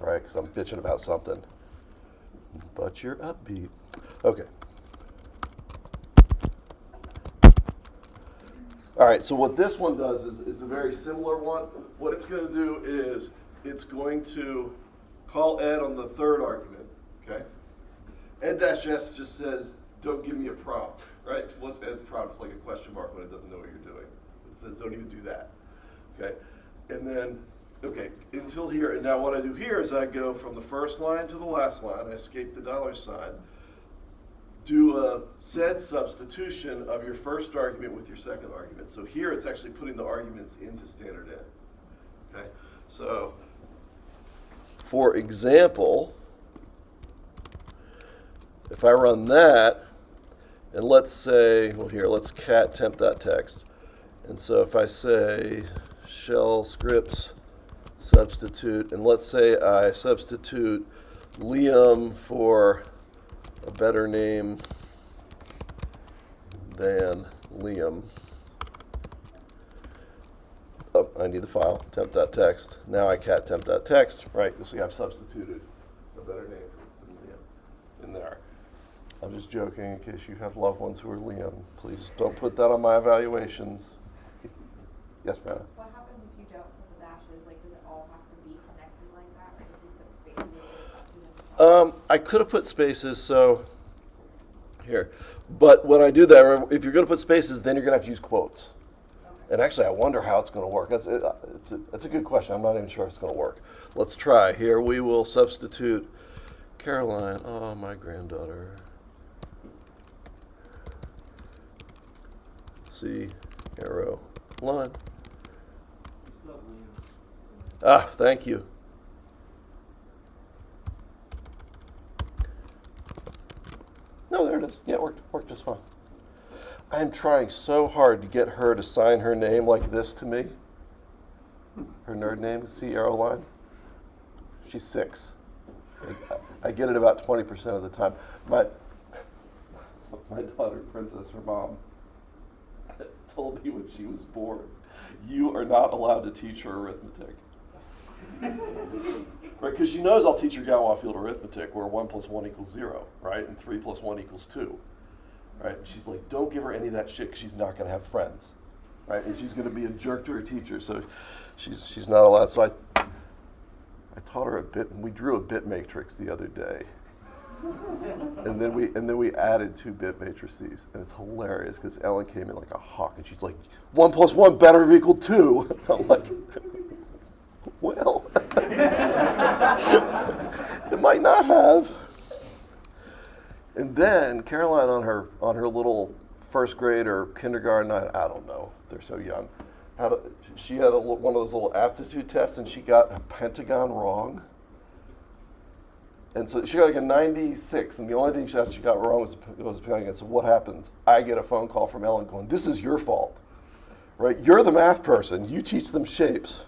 right? Because I'm bitching about something. But you're upbeat. Okay. All right, so what this one does is a very similar one. What it's going to do is it's going to call ed on the third argument, okay? Ed-s just says, don't give me a prompt, right? What's ed's prompt? It's like a question mark when it doesn't know what you're doing. It says, don't even do that, okay? And then, okay, until here. And now what I do here is I go from the first line to the last line. I escape the $sign. Do a said substitution of your first argument with your second argument. So here it's actually putting the arguments into standard in. Okay, so for example, if I run that, and let's say, well here, let's cat temp.text. And so if I say shell scripts substitute, and let's say I substitute Liam for a better name than Liam. Oh, I need the file, temp.text. Now I cat temp.text, right? You see I've substituted a better name for Liam in there. I'm just joking in case you have loved ones who are Liam. Please don't put that on my evaluations. Yes, Brianna? What happens if you don't put the dashes? Like, does it all have to be connected like that? Or if you put spaces? I could have put spaces, so here. But when I do that, if you're going to put spaces, then you're going to have to use quotes. Okay. And actually, I wonder how it's going to work. That's a good question. I'm not even sure if it's going to work. Let's try. Here we will substitute Caroline. Oh, my granddaughter. C, arrow, line. Ah, thank you. No, there it is. Yeah, it worked just fine. I'm trying so hard to get her to sign her name like this to me. Her nerd name, C arrow line. She's 6. I get it about 20% of the time. My daughter, Princess, her mom, told me when she was born, you are not allowed to teach her arithmetic. Right, because she knows I'll teach her Galois field arithmetic where 1 + 1 = 0, right? And 3 + 1 = 2. Right? And she's like, don't give her any of that shit because she's not going to have friends. Right? And she's going to be a jerk to her teacher, so she's not allowed. So I taught her a bit, and we drew a bit matrix the other day. And then we added 2 bit matrices, and it's hilarious because Ellen came in like a hawk, and she's like, 1 + 1 better equal 2. I'm like, well, it might not have. And then Caroline on her little first grade or kindergarten, I don't know, they're so young. She had one of those little aptitude tests, and she got a pentagon wrong. And so she got like a 96, and the only thing she got wrong was a pentagon. So what happens? I get a phone call from Ellen going, this is your fault, right? You're the math person. You teach them shapes.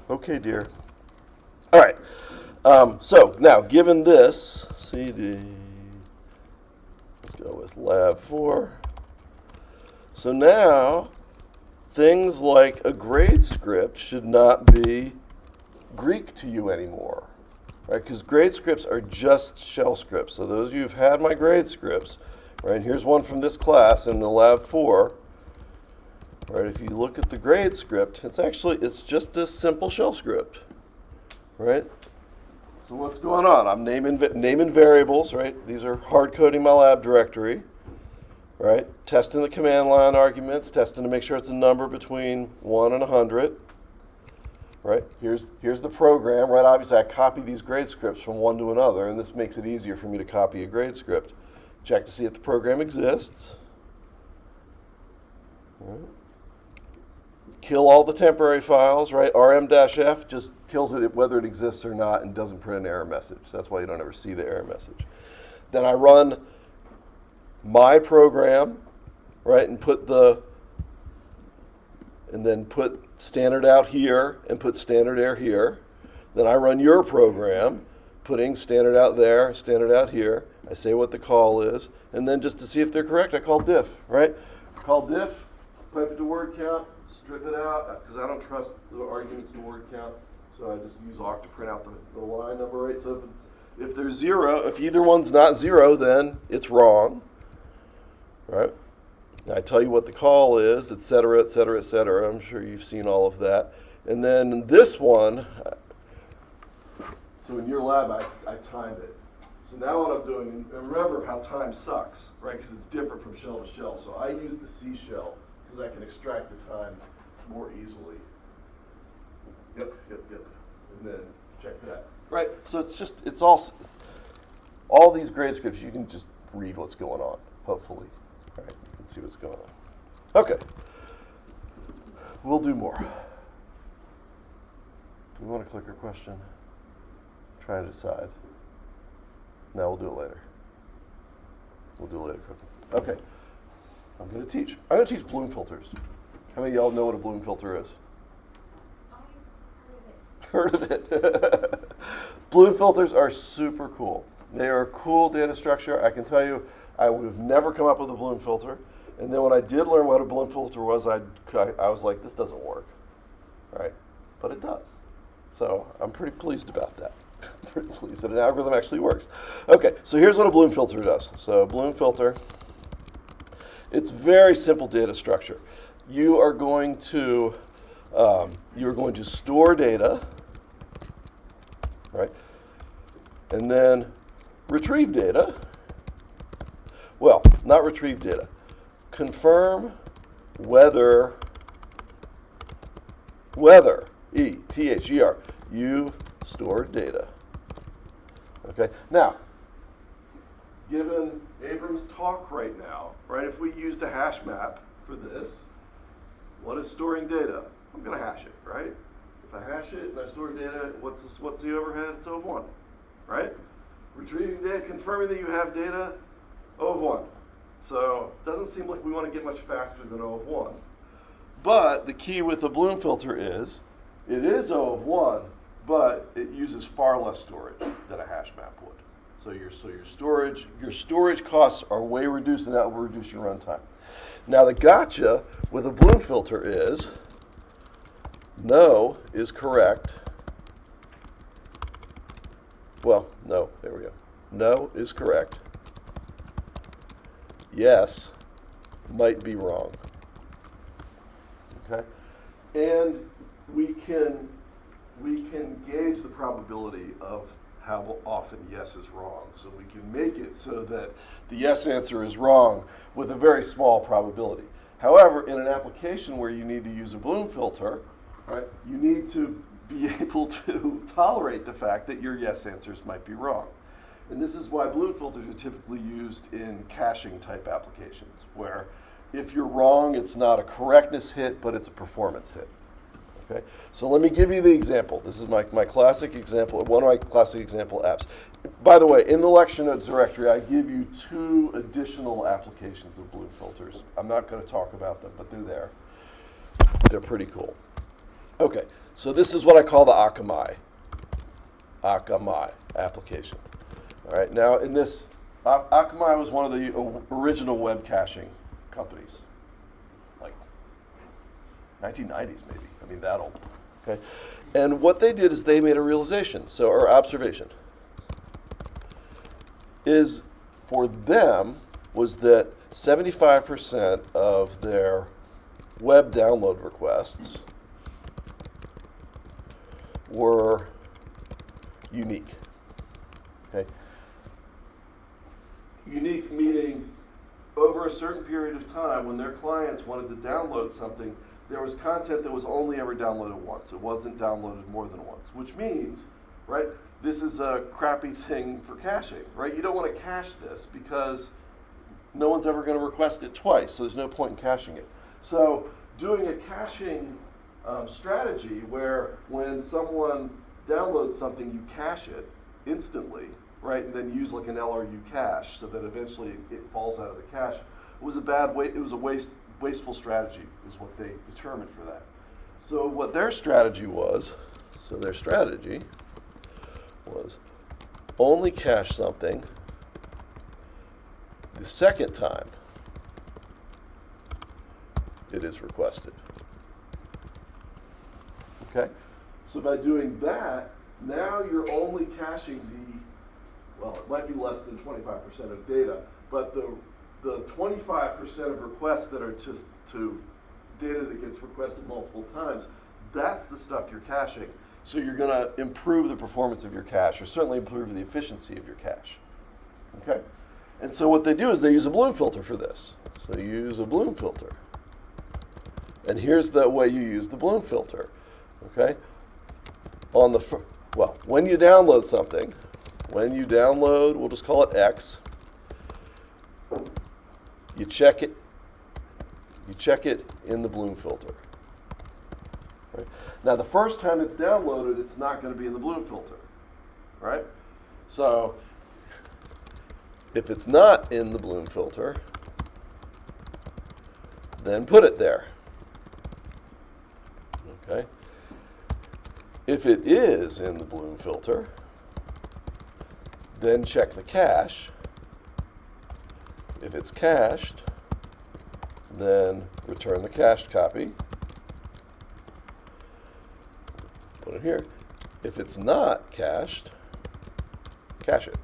Okay, dear. All right. So now, given this, CD, let's go with Lab 4. So now, things like a grade script should not be Greek to you anymore, right? Because grade scripts are just shell scripts. So those of you who've had my grade scripts, right? Here's one from this class in the Lab 4. Right, if you look at the grade script, it's just a simple shell script, right? So what's going on? I'm naming variables, right? These are hard coding my lab directory, right? Testing the command line arguments, testing to make sure it's a number between 1 and 100, right? Here's the program, right? Obviously, I copy these grade scripts from one to another, and this makes it easier for me to copy a grade script. Check to see if the program exists. Right. Kill all the temporary files, right? rm-f just kills it whether it exists or not and doesn't print an error message. So that's why you don't ever see the error message. Then I run my program, right, and put standard out here and put standard error here. Then I run your program, putting standard out there, standard out here. I say what the call is, and then just to see if they're correct, I call diff, right? Call diff, pipe it to word count, strip it out, because I don't trust the arguments to word count, so I just use awk to print out the line number, right? So if there's 0, if either one's not 0, then it's wrong, right? I tell you what the call is, et cetera, et cetera, et cetera. I'm sure you've seen all of that. And then this one, so in your lab, I timed it. So now what I'm doing, and remember how time sucks, right? Because it's different from shell to shell. So I use the C shell because I can extract the time more easily. Yep. And then check that. Right, so it's all these grade scripts, you can just read what's going on, hopefully. All right, you can see what's going on. Okay, we'll do more. Do we want a clicker question? Try to decide. No, we'll do it later. We'll do it later, Cookie. Okay, I'm going to teach bloom filters. How many of y'all know what a bloom filter is? Heard of it. Bloom filters are super cool. They are a cool data structure. I can tell you, I would have never come up with a bloom filter. And then when I did learn what a bloom filter was, I was like, this doesn't work, right? But it does. So I'm pretty pleased about that. I'm pretty pleased that an algorithm actually works. Okay, so here's what a bloom filter does. So bloom filter, it's very simple data structure. You are going to store data, right? And then retrieve data. Well, not retrieve data. Confirm whether, E-T-H-E-R, you stored data. Okay, now, given Abram's talk right now, right, if we used a hash map for this, what is storing data? I'm going to hash it, right? If I hash it and I store data, what's the overhead? It's O of 1, right? Retrieving data, confirming that you have data, O of 1. So it doesn't seem like we want to get much faster than O of 1. But the key with the bloom filter is, it is O of 1, but it uses far less storage than a hash map would. So your storage costs are way reduced, and that will reduce your runtime. Now the gotcha with a bloom filter is, no is correct. Well, no, there we go. No is correct. Yes might be wrong. Okay? And we can gauge the probability of how often yes is wrong. So we can make it so that the yes answer is wrong with a very small probability. However, in an application where you need to use a bloom filter, right, you need to be able to tolerate the fact that your yes answers might be wrong. And this is why bloom filters are typically used in caching type applications, where if you're wrong, it's not a correctness hit, but it's a performance hit. Okay, so let me give you the example. This is my classic example, one of my classic example apps. By the way, in the lecture notes directory, I give you 2 additional applications of bloom filters. I'm not going to talk about them, but they're there. They're pretty cool. Okay, so this is what I call the Akamai application. All right, now in this, Akamai was one of the original web caching companies, like 1990s maybe. I mean, that old. Okay, and what they did is they made a realization, or observation, is for them was that 75% of their web download requests were unique. Okay. Unique meaning over a certain period of time when their clients wanted to download something, there was content that was only ever downloaded once. It wasn't downloaded more than once, which means, right, this is a crappy thing for caching, right? You don't want to cache this because no one's ever going to request it twice, so there's no point in caching it. So doing a caching strategy where when someone downloads something, you cache it instantly, right, and then use like an LRU cache so that eventually it falls out of the cache, was a bad way. It was a wasteful strategy, is what they determined for that. So what their strategy was, only cache something the second time it is requested. Okay? So by doing that, now you're only caching well, it might be less than 25% of data, but the 25% of requests that are just to data that gets requested multiple times, that's the stuff you're caching. So you're going to improve the performance of your cache, or certainly improve the efficiency of your cache. Okay? And so what they do is they use a Bloom filter for this. So you use a Bloom filter. And here's the way you use the Bloom filter. Okay? When you download something, we'll just call it X, you check it in the Bloom filter. Right? Now the first time it's downloaded, it's not going to be in the Bloom filter, right? So if it's not in the Bloom filter, then put it there. Okay? If it is in the Bloom filter, then check the cache. If it's cached, then return the cached copy. Put it here. If it's not cached, cache it.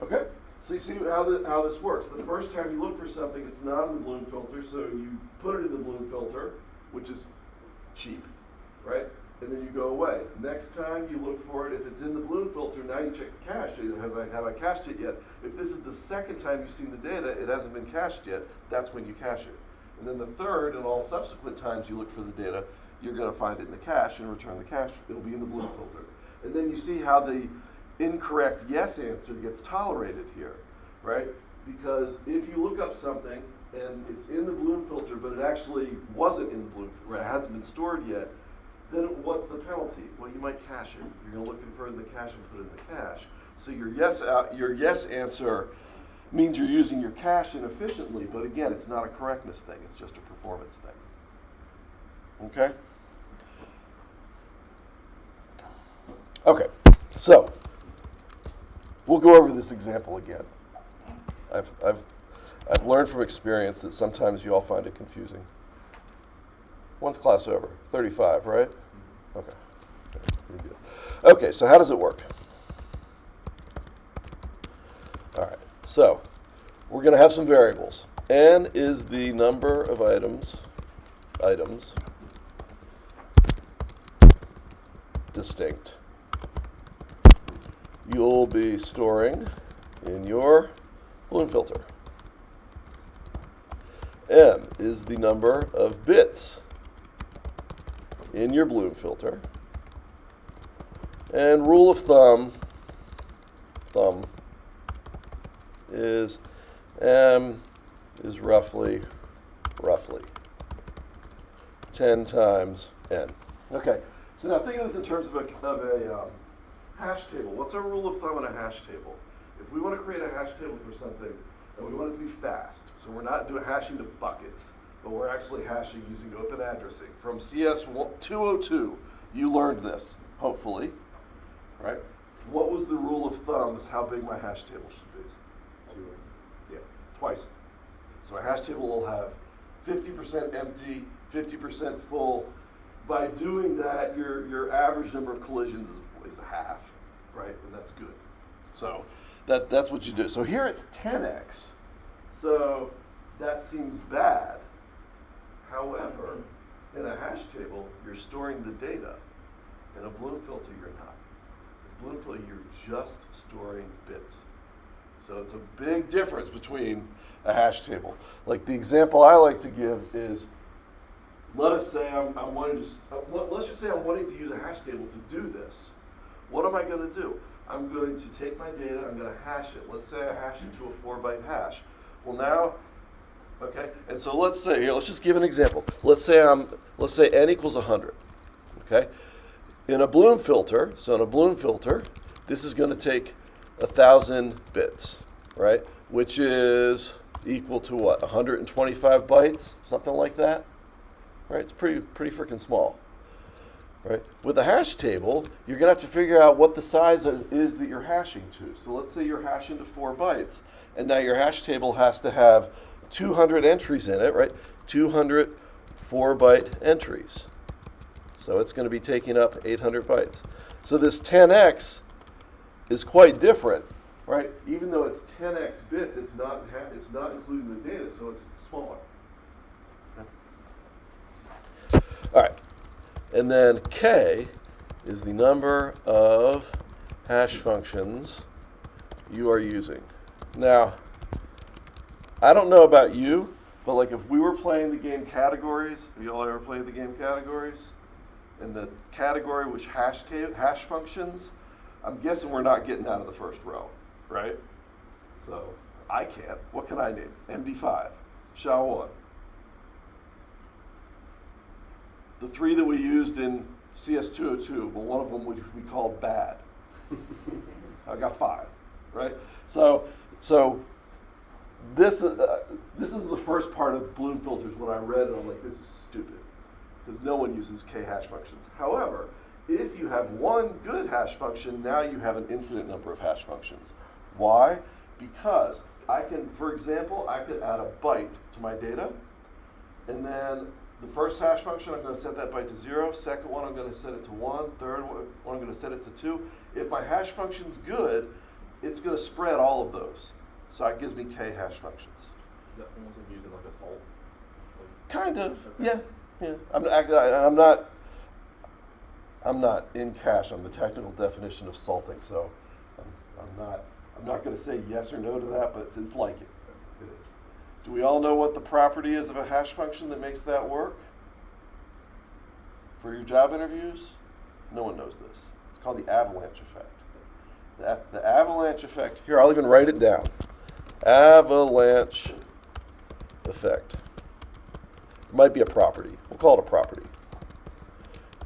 Okay? So you see how this works. The first time you look for something, it's not in the Bloom filter, so you put it in the Bloom filter, which is cheap, right? And then you go away. Next time you look for it, if it's in the Bloom filter, now you check the cache. Have I cached it yet? If this is the second time you've seen the data, it hasn't been cached yet, that's when you cache it. And then the third and all subsequent times you look for the data, you're going to find it in the cache and return the cache. It'll be in the Bloom filter. And then you see how the incorrect yes answer gets tolerated here, right? Because if you look up something and it's in the Bloom filter, but it actually wasn't in the Bloom filter, it hasn't been stored yet, then what's the penalty? Well, you might cache it. You're going to look for it in the cache and put it in the cache. So your yes answer means you're using your cache inefficiently, but again, it's not a correctness thing. It's just a performance thing. Okay? Okay, so we'll go over this example again. I've learned from experience that sometimes you all find it confusing. When's class over? 35, right? Okay. Pretty good. Okay, so how does it work? All right, so we're going to have some variables. N is the number of items distinct, you'll be storing in your Bloom filter. M is the number of bits in your Bloom filter. And rule of thumb is M is roughly 10 times N. Okay, so now think of this in terms of a hash table. What's our rule of thumb in a hash table? If we want to create a hash table for something, and we want it to be fast, so we're not doing hashing to buckets, but we're actually hashing using open addressing. From CS 202, you learned this, hopefully, right? What was the rule of thumb is how big my hash table should be? Yeah, twice. So a hash table will have 50% empty, 50% full. By doing that, your average number of collisions is a half, right? And that's good. So that's what you do. So here it's 10x. So that seems bad. However, in a hash table, you're storing the data. In a Bloom filter, you're not. In Bloom filter, you're just storing bits. So it's a big difference between a hash table. Like the example I like to give is, let us say let's just say I'm wanting to use a hash table to do this. What am I going to do? I'm going to take my data, I'm going to hash it. Let's say I hash it to a 4-byte hash. Well now, okay, and so let's just give an example. Let's say n equals 100, okay? In a Bloom filter, this is going to take 1,000 bits, right? Which is equal to what, 125 bytes, something like that, right? It's pretty freaking small. Right? With a hash table, you're going to have to figure out what the size is that you're hashing to. So let's say you're hashing to 4 bytes, and now your hash table has to have 200 entries in it, right? 200 4-byte entries. So it's going to be taking up 800 bytes. So this 10x is quite different, right? Even though it's 10x bits, it's not including the data, so it's smaller. Okay. All right. And then k is the number of hash functions you are using. Now, I don't know about you, but like if we were playing the game Categories, have y'all ever played the game Categories? And the category was hash functions, I'm guessing we're not getting out of the first row, right? So I can't. What can I name? MD5, SHA-1. The three that we used in CS202, well, one of them we called bad. I got 5, right? So this is the first part of Bloom filters. When I read it, I'm like, this is stupid, because no one uses k hash functions. However, if you have one good hash function, now you have an infinite number of hash functions. Why? Because I can, for example, I could add a byte to my data, and then the first hash function, I'm going to set that byte to 0. Second one, I'm going to set it to 1. Third one, I'm going to set it to 2. If my hash function's good, it's going to spread all of those. So it gives me k hash functions. Is that almost like using like a salt? Kind of, Okay. yeah. I'm not in cache on the technical definition of salting, so I'm not going to say yes or no to that, but it's like it. It is. Do we all know what the property is of a hash function that makes that work? For your job interviews? No one knows this. It's called the avalanche effect. The avalanche effect, here, I'll even write it down. Avalanche effect. It might be a property. We'll call it a property.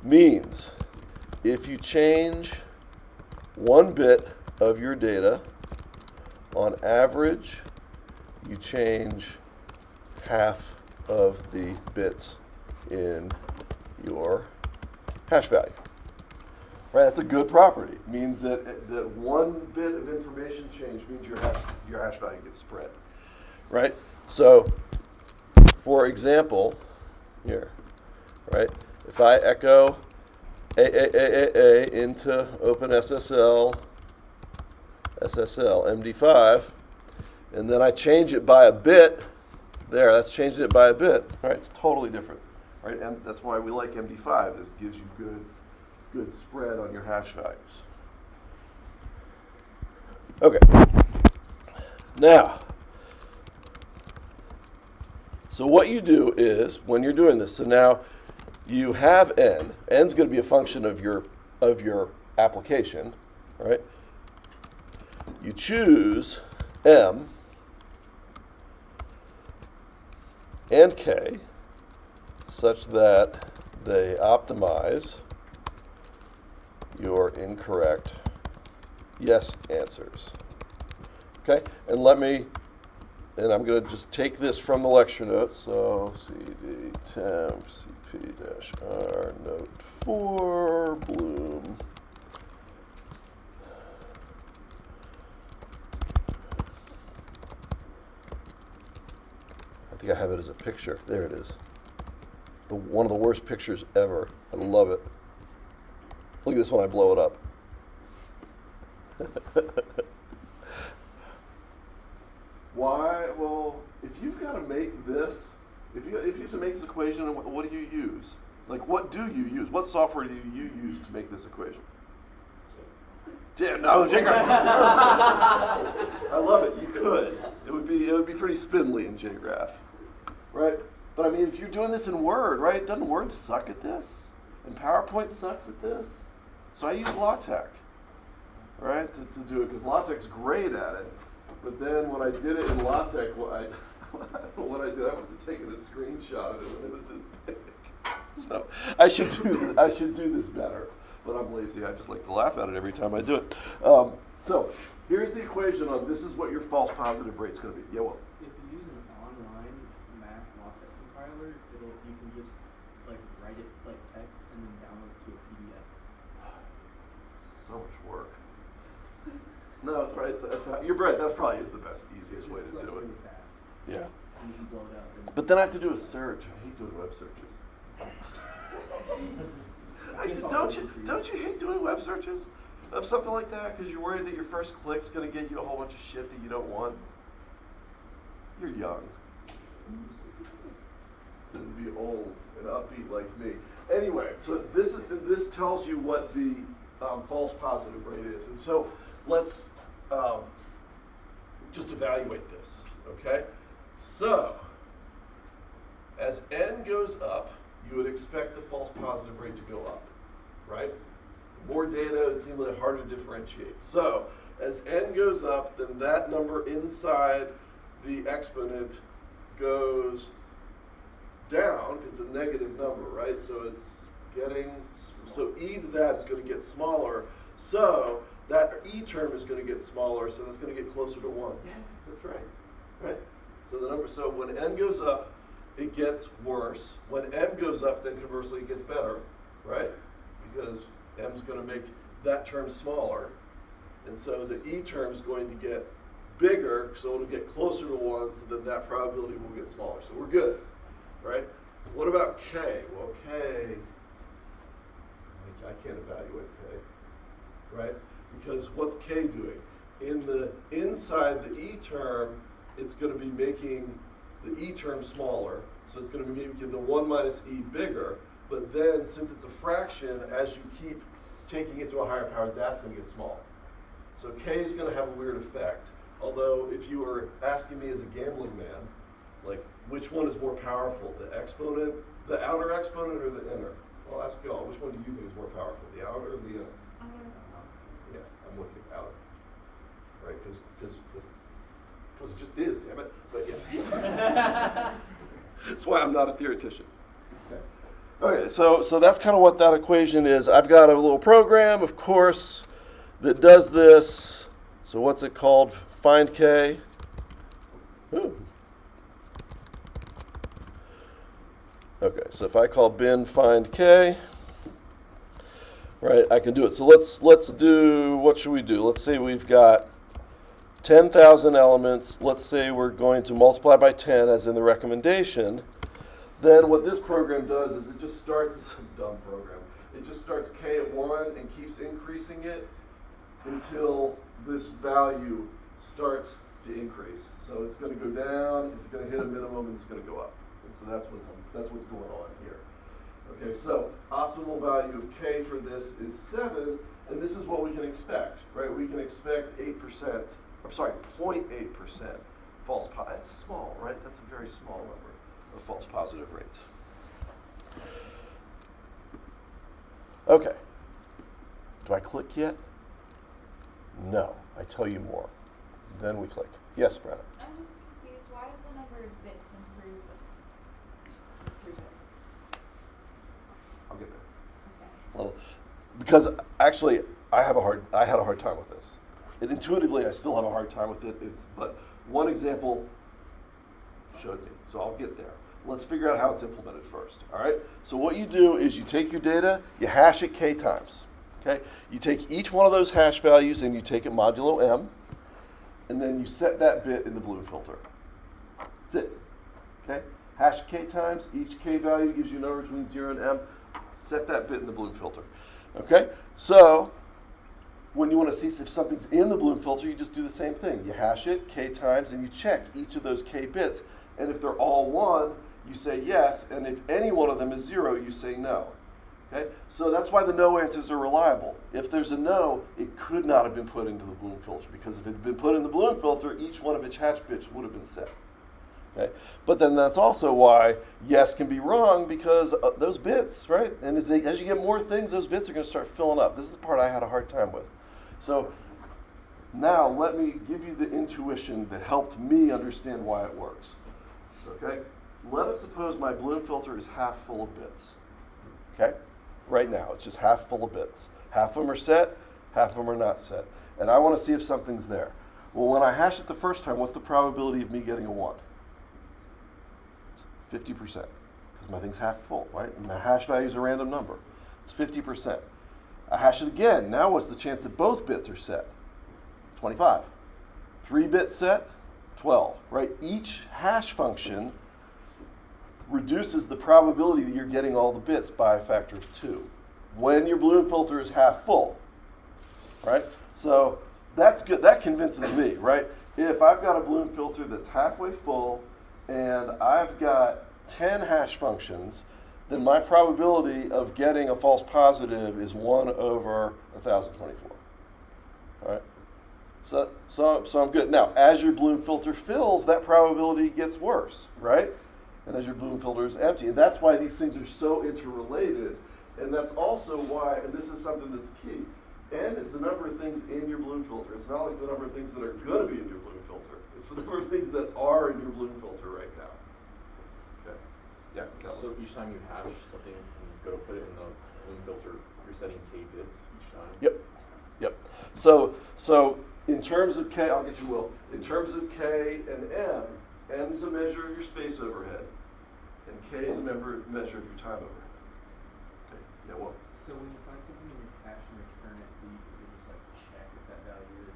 Means if you change 1 bit of your data, on average, you change half of the bits in your hash value. Right, that's a good property. It means that 1 bit of information change means your hash value gets spread. Right? So, for example, here, right? If I echo A into OpenSSL, MD5, and then I change it by a bit, there, that's changing it by a bit. Right, it's totally different. Right, and that's why we like MD5, is it gives you good spread on your hash values. Okay. Now, so what you do is, when you're doing this, so now you have n. N's going to be a function of your application, right? You choose m and k such that they optimize your incorrect yes answers. Okay, and I'm going to just take this from the lecture notes. So cd temp cp-r note 4 Bloom. I think I have it as a picture. There it is. One of the worst pictures ever. I love it. Look at this when I blow it up. Why? Well, if you've got to make this, if you have to make this equation, what do you use? Like, what do you use? What software do you use to make this equation? No, JGraph. I love it. You could. It would be pretty spindly in JGraph, right? But I mean, if you're doing this in Word, right? Doesn't Word suck at this? And PowerPoint sucks at this? So I use LaTeX, right, to do it, because LaTeX is great at it. But then when I did it in LaTeX, what I did, I must have taken a screenshot of it when it was this big. So I should do this better. But I'm lazy. I just like to laugh at it every time I do it. So here's the equation on this is what your false positive rate is going to be. Yeah, well. If you use an online Mac LaTeX compiler, you can just like write it like text and then download it to a PDF. So much work. No, it's right. You're right. That probably is the best, easiest way to do it. Really fast. Yeah. And you can blow it up. But then I have to do a search. I hate doing web searches. guess I'll don't wait you for you. don't you hate doing web searches of something like that because you're worried that your first click's going to get you a whole bunch of shit that you don't want? You're young. And be old and upbeat like me. Anyway, so this tells you what the false positive rate is, and so let's just evaluate this. Okay, so as n goes up, you would expect the false positive rate to go up, right? More data, it seems like harder to differentiate. So as n goes up, then that number inside the exponent goes down because it's a negative number, right? So it's getting, so e to that is going to get smaller. So that e term is going to get smaller, so that's going to get closer to 1. Yeah, that's right, right? So the number, so when n goes up, it gets worse. When m goes up, then conversely it gets better, right? Because m's going to make that term smaller. And so the e term is going to get bigger, so it'll get closer to 1, so then that probability will get smaller. So we're good, right? What about k? Well, k, I can't evaluate k, right? Because what's k doing? Inside the e term, it's going to be making the e term smaller, so it's going to be making the 1 minus e bigger, but then since it's a fraction, as you keep taking it to a higher power, that's going to get smaller. So k is going to have a weird effect, although if you were asking me as a gambling man, like which one is more powerful, the exponent, the outer exponent or the inner? I'll ask y'all, which one do you think is more powerful, the outer or the inner? Yeah, I'm with you, outer. Right, because it just is, damn it. But yeah. That's why I'm not a theoretician. Okay, so that's kind of what that equation is. I've got a little program, of course, that does this. So what's it called? Find k. Ooh. Okay, so if I call bin find k, right, I can do it. So let's do, what should we do? Let's say we've got 10,000 elements. Let's say we're going to multiply by 10 as in the recommendation. Then what this program does is it just starts, this is a dumb program, it just starts k at 1 and keeps increasing it until this value starts to increase. So it's going to go down, it's going to hit a minimum, and it's going to go up. And so that's what's going on here. Okay, so optimal value of k for this is 7, and this is what we can expect, right? We can expect 8%, I'm sorry, 0.8% false positive. That's small, right? That's a very small number of false positive rates. Okay. Do I click yet? No. I tell you more. Then we click. Yes, Brenna? I'm just confused. Why does the number of bits improve? I'll get there. Okay. Well, because actually, I had a hard time with this. Intuitively, I still have a hard time with it. But one example showed me, so I'll get there. Let's figure out how it's implemented first. All right. So what you do is you take your data, you hash it k times. Okay. You take each one of those hash values and you take it modulo m, and then you set that bit in the Bloom filter. That's it. Okay. Hash k times. Each k value gives you a number between 0 and m. Set that bit in the Bloom filter. Okay. So when you want to see if something's in the Bloom filter, you just do the same thing. You hash it k times, and you check each of those k bits. And if they're all 1, you say yes. And if any one of them is 0, you say no. Okay? So that's why the no answers are reliable. If there's a no, it could not have been put into the Bloom filter, because if it had been put in the Bloom filter, each one of its hash bits would have been set. Okay? But then that's also why yes can be wrong, because those bits, right? And as you get more things, those bits are going to start filling up. This is the part I had a hard time with. So now let me give you the intuition that helped me understand why it works. Okay? Let us suppose my Bloom filter is half full of bits. Okay? Right now, it's just half full of bits. Half of them are set, half of them are not set. And I want to see if something's there. Well, when I hash it the first time, what's the probability of me getting a 1? It's 50%, because my thing's half full, right? And the hash value is a random number. It's 50%. I hash it again. Now what's the chance that both bits are set? 25. 3 bits set, 12, right? Each hash function reduces the probability that you're getting all the bits by a factor of 2. when your bloom filter is half full, right? So that's good. That convinces me, right? If I've got a bloom filter that's halfway full and I've got 10 hash functions, then my probability of getting a false positive is 1 over 1,024. All right? So I'm good. Now, as your bloom filter fills, that probability gets worse, right? And as your bloom filter is empty. And that's why these things are so interrelated. And that's also why, and this is something that's key, N is the number of things in your bloom filter. It's not like the number of things that are going to be in your bloom filter. It's the number of things that are in your bloom filter right now. Okay. Yeah. So each time you hash something and you go to put it in the bloom filter, you're setting k bits each time? Yep. So in terms of K, I'll get you Will. In terms of K and M, M is a measure of your space overhead, and K is a measure of your time overhead. Okay. Yeah, well. So when you find something in your cache and return it, do you just like check if that value is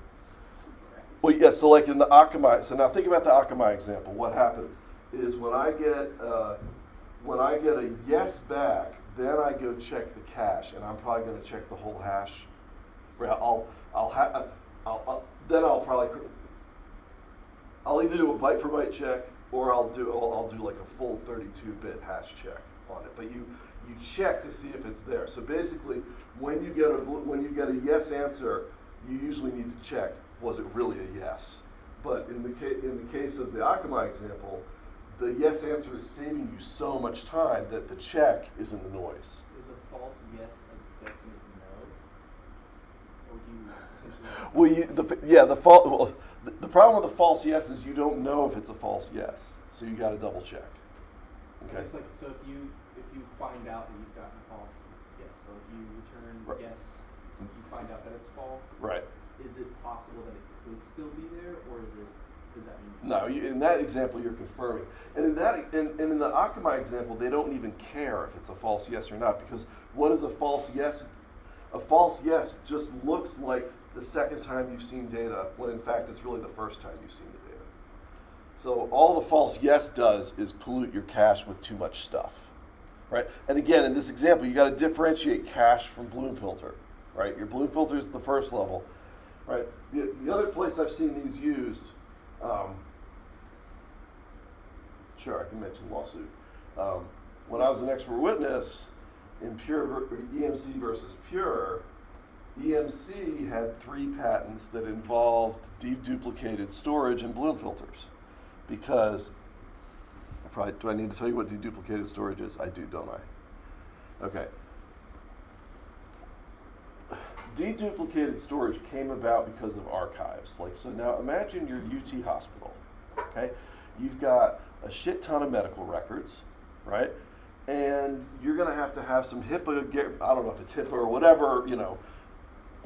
correct? Well, yeah, so like in the Akamai, so now think about the Akamai example. What happens is when I get a yes back, then I go check the cache, and I'm probably going to check the whole hash. Then I'll either do a byte for byte check, or I'll do like a full 32-bit hash check on it. But you check to see if it's there. So basically, when you get a yes answer, you usually need to check, was it really a yes? But in the case of the Akamai example, the yes answer is saving you so much time that the check is in the noise. Is a false yes a definite no? Or do you potentially... The problem with the false yes is you don't know if it's a false yes, so you got to double check. Okay. It's like, so if you find out that you've gotten a false yes, so if you return Right. yes, you find out that it's false. Right. Is it possible that it could still be there, or does that mean No, in that example you're confirming, and in the Akamai example they don't even care if it's a false yes or not, because what is a false yes? A false yes just looks like the second time you've seen data, when in fact it's really the first time you've seen the data. So all the false yes does is pollute your cache with too much stuff, right? And again, in this example, you got to differentiate cache from bloom filter, right? Your bloom filter is the first level, right? The other place I've seen these used, sure, I can mention lawsuit. When I was an expert witness in EMC versus Pure, EMC had 3 patents that involved deduplicated storage and bloom filters. Because, do I need to tell you what deduplicated storage is? I do, don't I? Okay. Deduplicated storage came about because of archives. So now imagine your UT hospital, okay? You've got a shit ton of medical records, right? And you're gonna have to have some HIPAA, I don't know if it's HIPAA or whatever,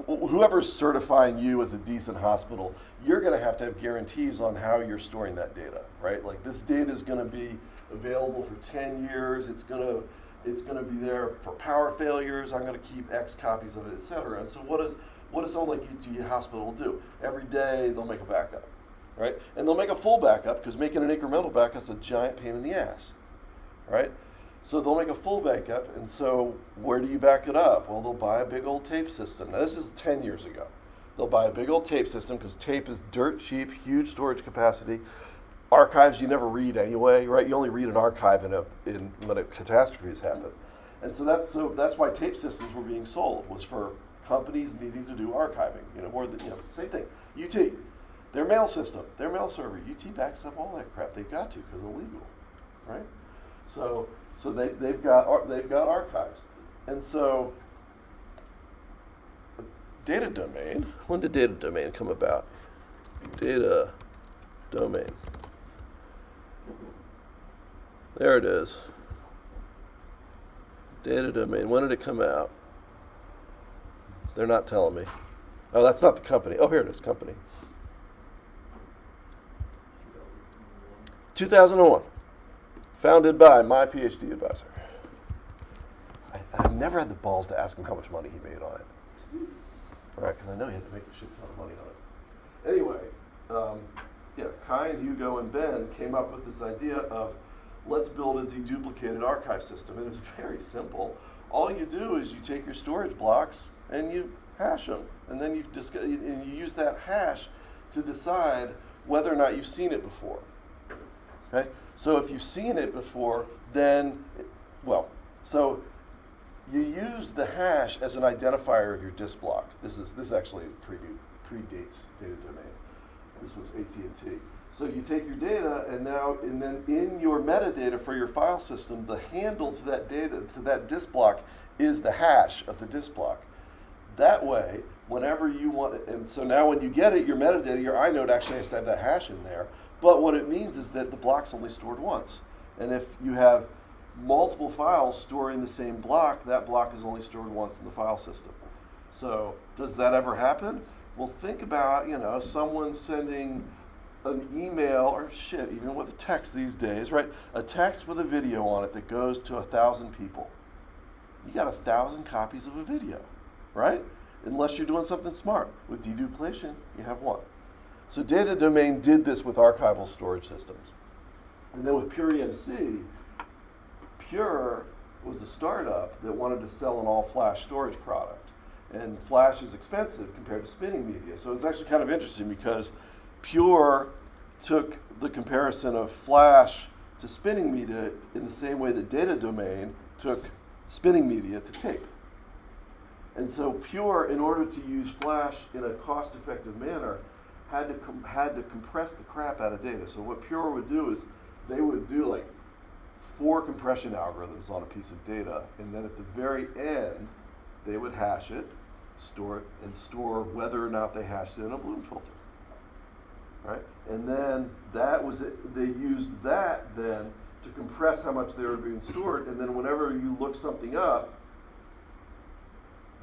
whoever's certifying you as a decent hospital, you're going to have guarantees on how you're storing that data, right? Like this data is going to be available for 10 years. It's going to be there for power failures. I'm going to keep X copies of it, et cetera. And so what does someone like UT Hospital do? Every day they'll make a backup, right? And they'll make a full backup because making an incremental backup is a giant pain in the ass, right? So they'll make a full backup, and so where do you back it up? Well, they'll buy a big old tape system. Now, this is 10 years ago. They'll buy a big old tape system because tape is dirt cheap, huge storage capacity. Archives you never read anyway, right? You only read an archive when a catastrophe has happened. And so that's why tape systems were being sold, was for companies needing to do archiving. Same thing. UT, their mail system, their mail server, UT backs up all that crap. They've got to because it's illegal, right? So they've got archives, and so data domain. When did data domain come about? Data domain. There it is. Data domain. When did it come out? They're not telling me. Oh, that's not the company. Oh, here it is. Company. 2001. Founded by my PhD advisor. I've never had the balls to ask him how much money he made on it. Right, because I know he had to make a shit ton of money on it. Anyway, Kai and Hugo and Ben came up with this idea of let's build a deduplicated archive system. And it was very simple. all you do is you take your storage blocks and you hash them, and then and you use that hash to decide whether or not you've seen it before. Okay? So if you've seen it before, then, so you use the hash as an identifier of your disk block. This actually predates data domain. This was AT&T. So you take your data, and then in your metadata for your file system, the handle to that data, to that disk block, is the hash of the disk block. That way, whenever you want it, and so now when you get it, your metadata, your inode actually has to have that hash in there. But what it means is that the block's only stored once. And if you have multiple files storing the same block, that block is only stored once in the file system. So does that ever happen? Well, think about, someone sending an email, or even with a text these days, right? A text with a video on it that goes to 1,000 people. You got 1,000 copies of a video, right? Unless you're doing something smart. With deduplication, you have one. So data domain did this with archival storage systems. And then with Pure EMC, Pure was a startup that wanted to sell an all-flash storage product. And flash is expensive compared to spinning media. So it's actually kind of interesting because Pure took the comparison of flash to spinning media in the same way that data domain took spinning media to tape. And so Pure, in order to use flash in a cost-effective manner, had to compress the crap out of data. So what Pure would do is they would do like 4 compression algorithms on a piece of data, and then at the very end, they would hash it, store it, and store whether or not they hashed it in a Bloom filter. Right? And then that was it. They used that then to compress how much they were being stored, and then whenever you look something up,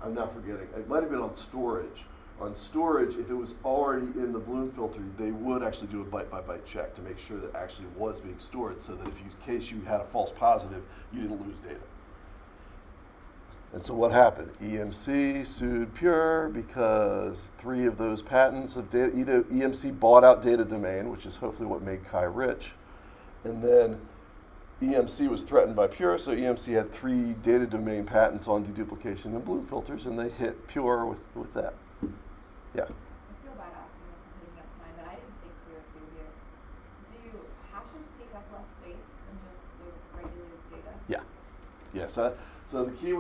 I'm not forgetting, it might have been on storage. On storage, if it was already in the Bloom filter, they would actually do a byte-by-byte check to make sure that it actually was being stored, so that in case you had a false positive, you didn't lose data. And so what happened? EMC sued Pure because 3 of those patents of data, EMC bought out data domain, which is hopefully what made Kai rich. And then EMC was threatened by Pure, so EMC had 3 data domain patents on deduplication and Bloom filters, and they hit Pure with that. Yeah. I feel bad asking this and taking up time, but I didn't take tier 2 here. Do hashes take up less space than just the regular data? Yeah. Yeah. So the key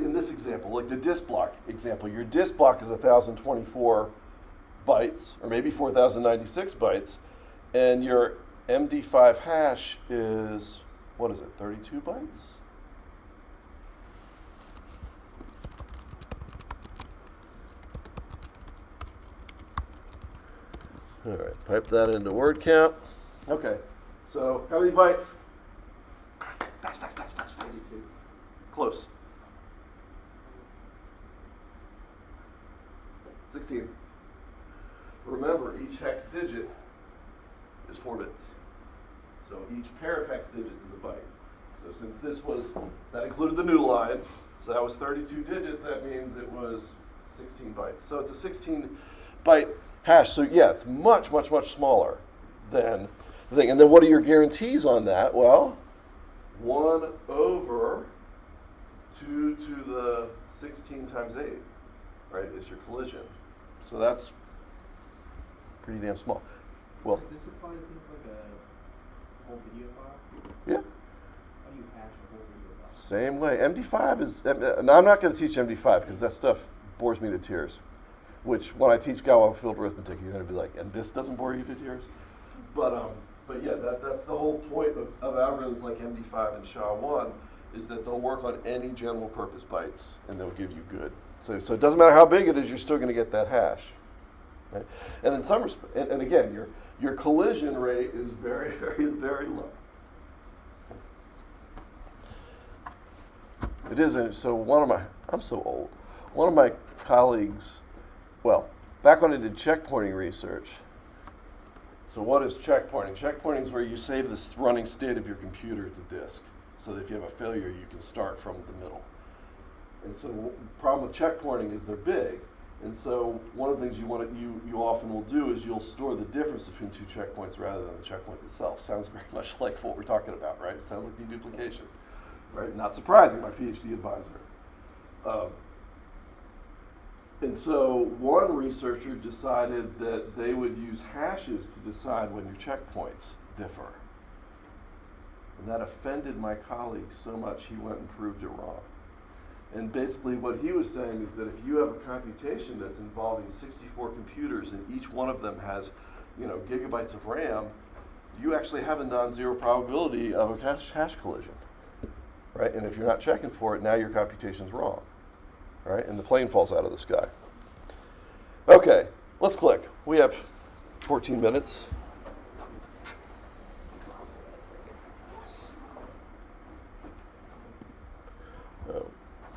in this example, like the disk block example, your disk block is 1,024 bytes, or maybe 4,096 bytes, and your MD5 hash is, 32 bytes? All right, pipe that into word count. Okay, so how many bytes? Fast. Close. 16. Remember, each hex digit is 4 bits. So each pair of hex digits is a byte. So since that included the new line, so that was 32 digits, that means it was 16 bytes. So it's a 16 byte hash. So yeah, it's much smaller than the thing. And then what are your guarantees on that? Well, 1 over 2 to the 16 times 8, right, is your collision. So that's pretty damn small. Well, Does this apply to things like a whole video file? yeah. How do you hash a whole video file? Same way. MD5 is, now I'm not going to teach MD5 because that stuff bores me to tears. Which, when I teach Galois field arithmetic, you're going to be like, and this doesn't bore you to tears? But yeah, that's the whole point of algorithms like MD5 and SHA-1 is that they'll work on any general purpose bytes and they'll give you good. So it doesn't matter how big it is, you're still going to get that hash. Right? And in some respect, and again, your collision rate is very, very, very low. It isn't. So I'm so old. One of my colleagues, well, back when I did checkpointing research. So what is checkpointing? Checkpointing is where you save the running state of your computer to disk, so that if you have a failure, you can start from the middle. And so the problem with checkpointing is they're big. And so one of the things you often will do is you'll store the difference between 2 checkpoints rather than the checkpoints itself. Sounds very much like what we're talking about, right? It sounds like deduplication. right? Not surprising, my PhD advisor. And so one researcher decided that they would use hashes to decide when your checkpoints differ. And that offended my colleague so much he went and proved it wrong. And basically what he was saying is that if you have a computation that's involving 64 computers and each one of them has, gigabytes of RAM, you actually have a non-zero probability of a hash collision, right? And if you're not checking for it, now your computation's wrong, right? And the plane falls out of the sky. Okay, let's click. We have 14 minutes.